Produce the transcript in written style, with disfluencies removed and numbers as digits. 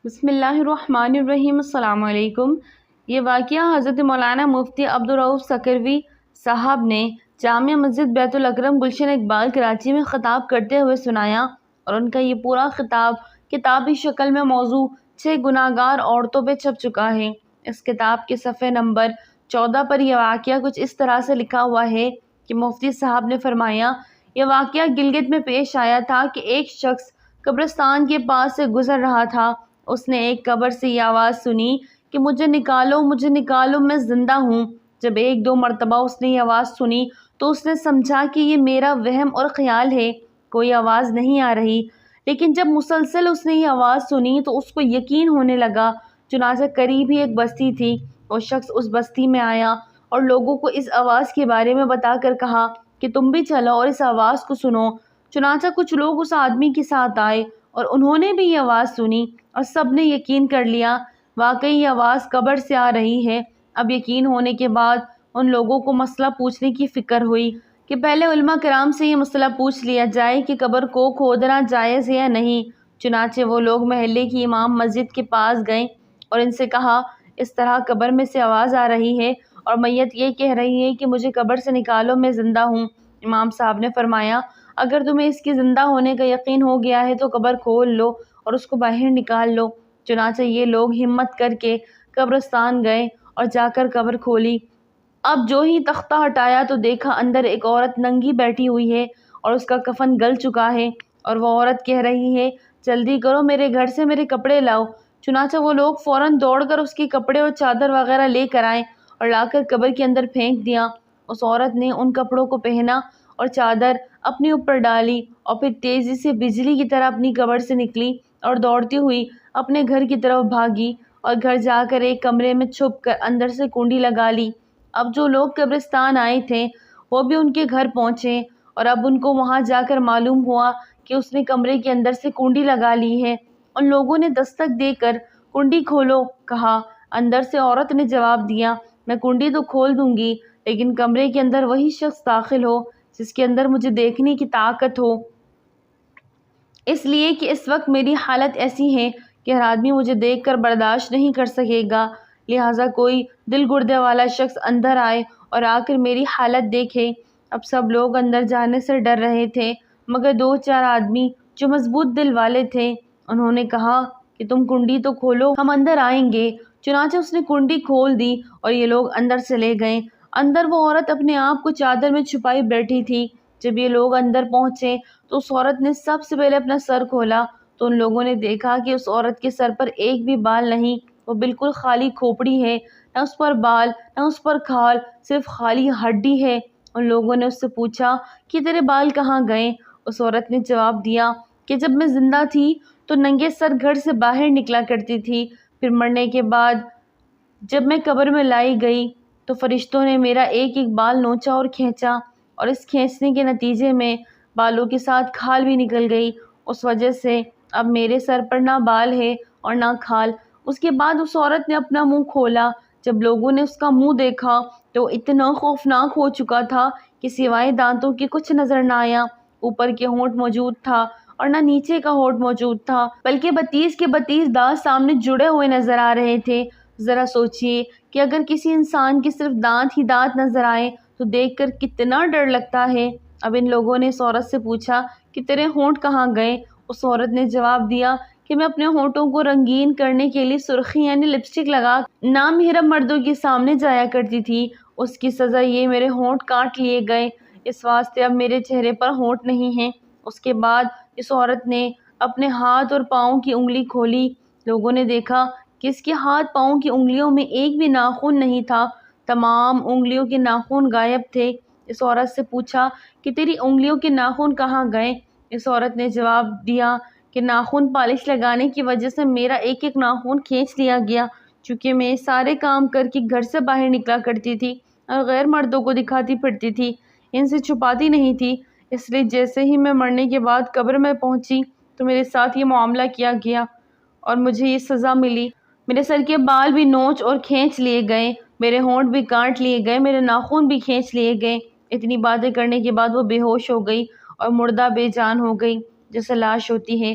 بسم اللہ الرحمن الرحیم۔ السلام علیکم۔ یہ واقعہ حضرت مولانا مفتی عبدالرؤف سکروی صاحب نے جامع مسجد بیت الاکرم گلشن اقبال کراچی میں خطاب کرتے ہوئے سنایا، اور ان کا یہ پورا خطاب کتابی شکل میں موضوع 6 گناہگار عورتوں پہ چھپ چکا ہے۔ اس کتاب کے صفحے نمبر 14 پر یہ واقعہ کچھ اس طرح سے لکھا ہوا ہے کہ مفتی صاحب نے فرمایا، یہ واقعہ گلگت میں پیش آیا تھا کہ ایک شخص قبرستان کے پاس سے گزر رہا تھا۔ اس نے ایک قبر سے یہ آواز سنی کہ مجھے نکالو، میں زندہ ہوں۔ جب 1-2 مرتبہ اس نے یہ آواز سنی تو اس نے سمجھا کہ یہ میرا وہم اور خیال ہے، کوئی آواز نہیں آ رہی۔ لیکن جب مسلسل اس نے یہ آواز سنی تو اس کو یقین ہونے لگا۔ چنانچہ قریب ہی ایک بستی تھی، وہ شخص اس بستی میں آیا اور لوگوں کو اس آواز کے بارے میں بتا کر کہا کہ تم بھی چلو اور اس آواز کو سنو۔ چنانچہ کچھ لوگ اس آدمی کے ساتھ آئے اور انہوں نے بھی یہ آواز سنی اور سب نے یقین کر لیا، واقعی یہ آواز قبر سے آ رہی ہے۔ اب یقین ہونے کے بعد ان لوگوں کو مسئلہ پوچھنے کی فکر ہوئی کہ پہلے علماء کرام سے یہ مسئلہ پوچھ لیا جائے کہ قبر کو کھودنا جائز ہے یا نہیں۔ چنانچہ وہ لوگ محلے کی امام مسجد کے پاس گئے اور ان سے کہا، اس طرح قبر میں سے آواز آ رہی ہے اور میت یہ کہہ رہی ہے کہ مجھے قبر سے نکالو، میں زندہ ہوں۔ امام صاحب نے فرمایا، اگر تمہیں اس کی زندہ ہونے کا یقین ہو گیا ہے تو قبر کھول لو اور اس کو باہر نکال لو۔ چنانچہ یہ لوگ ہمت کر کے قبرستان گئے اور جا کر قبر کھولی۔ اب جو ہی تختہ ہٹایا تو دیکھا اندر ایک عورت ننگی بیٹھی ہوئی ہے اور اس کا کفن گل چکا ہے، اور وہ عورت کہہ رہی ہے، جلدی کرو، میرے گھر سے میرے کپڑے لاؤ۔ چنانچہ وہ لوگ فوراً دوڑ کر اس کے کپڑے اور چادر وغیرہ لے کر آئے اور لا کر قبر کے اندر پھینک دیا۔ اس عورت نے ان کپڑوں کو پہنا اور چادر اپنے اوپر ڈالی اور پھر تیزی سے بجلی کی طرح اپنی قبر سے نکلی اور دوڑتی ہوئی اپنے گھر کی طرف بھاگی اور گھر جا کر ایک کمرے میں چھپ کر اندر سے کنڈی لگا لی۔ اب جو لوگ قبرستان آئے تھے وہ بھی ان کے گھر پہنچے اور اب ان کو وہاں جا کر معلوم ہوا کہ اس نے کمرے کے اندر سے کنڈی لگا لی ہے۔ ان لوگوں نے دستک دے کر کنڈی کھولو کہا۔ اندر سے عورت نے جواب دیا، میں کنڈی تو کھول دوں گی لیکن کمرے کے اندر وہی شخص داخل ہو جس کے اندر مجھے دیکھنے کی طاقت ہو، اس لیے کہ اس وقت میری حالت ایسی ہے کہ ہر آدمی مجھے دیکھ کر برداشت نہیں کر سکے گا، لہٰذا کوئی دل گردے والا شخص اندر آئے اور آ کر میری حالت دیکھے۔ اب سب لوگ اندر جانے سے ڈر رہے تھے مگر 2-4 آدمی جو مضبوط دل والے تھے، انہوں نے کہا کہ تم کنڈی تو کھولو، ہم اندر آئیں گے۔ چنانچہ اس نے کنڈی کھول دی اور یہ لوگ اندر چلے گئے۔ اندر وہ عورت اپنے آپ کو چادر میں چھپائی بیٹھی تھی۔ جب یہ لوگ اندر پہنچے تو اس عورت نے سب سے پہلے اپنا سر کھولا تو ان لوگوں نے دیکھا کہ اس عورت کے سر پر ایک بھی بال نہیں، وہ بالکل خالی کھوپڑی ہے، نہ اس پر بال نہ اس پر کھال، صرف خالی ہڈی ہے۔ ان لوگوں نے اس سے پوچھا کہ تیرے بال کہاں گئے؟ اس عورت نے جواب دیا کہ جب میں زندہ تھی تو ننگے سر گھر سے باہر نکلا کرتی تھی، پھر مرنے کے بعد جب میں قبر میں لائی گئی تو فرشتوں نے میرا ایک ایک بال نوچا اور کھینچا، اور اس کھینچنے کے نتیجے میں بالوں کے ساتھ کھال بھی نکل گئی، اس وجہ سے اب میرے سر پر نہ بال ہے اور نہ کھال۔ اس کے بعد اس عورت نے اپنا منہ کھولا۔ جب لوگوں نے اس کا منہ دیکھا تو اتنا خوفناک ہو چکا تھا کہ سوائے دانتوں کے کچھ نظر نہ آیا۔ اوپر کے ہونٹ موجود تھا اور نہ نیچے کا ہونٹ موجود تھا، بلکہ 32 کے 32 دانت سامنے جڑے ہوئے نظر آ رہے تھے۔ ذرا سوچئے کہ اگر کسی انسان کے صرف دانت ہی دانت نظر آئے تو دیکھ کر کتنا ڈر لگتا ہے۔ اب ان لوگوں نے اس عورت سے پوچھا کہ تیرے ہونٹ کہاں گئے؟ اس عورت نے جواب دیا کہ میں اپنے ہونٹوں کو رنگین کرنے کے لیے سرخی یعنی لپسٹک لگا نامحرم مردوں کے سامنے جایا کرتی تھی، اس کی سزا یہ میرے ہونٹ کاٹ لیے گئے، اس واسطے اب میرے چہرے پر ہونٹ نہیں ہیں۔ اس کے بعد اس عورت نے اپنے ہاتھ اور پاؤں کی انگلی کھولی۔ لوگوں نے دیکھا کہ اس کے ہاتھ پاؤں کی انگلیوں میں ایک بھی ناخن نہیں تھا، تمام انگلیوں کے ناخن غائب تھے۔ اس عورت سے پوچھا کہ تیری انگلیوں کے ناخن کہاں گئے؟ اس عورت نے جواب دیا کہ ناخن پالش لگانے کی وجہ سے میرا ایک ایک ناخن کھینچ لیا گیا، چونکہ میں سارے کام کر کے گھر سے باہر نکلا کرتی تھی اور غیر مردوں کو دکھاتی پھرتی تھی، ان سے چھپاتی نہیں تھی، اس لیے جیسے ہی میں مرنے کے بعد قبر میں پہنچی تو میرے ساتھ یہ معاملہ کیا گیا اور مجھے یہ سزا ملی۔ میرے سر کے بال بھی نوچ اور کھینچ لیے گئے، میرے ہونٹ بھی کاٹ لیے گئے، میرے ناخن بھی کھینچ لیے گئے۔ اتنی باتیں کرنے کے بعد وہ بے ہوش ہو گئی اور مردہ بے جان ہو گئی جیسے لاش ہوتی ہے۔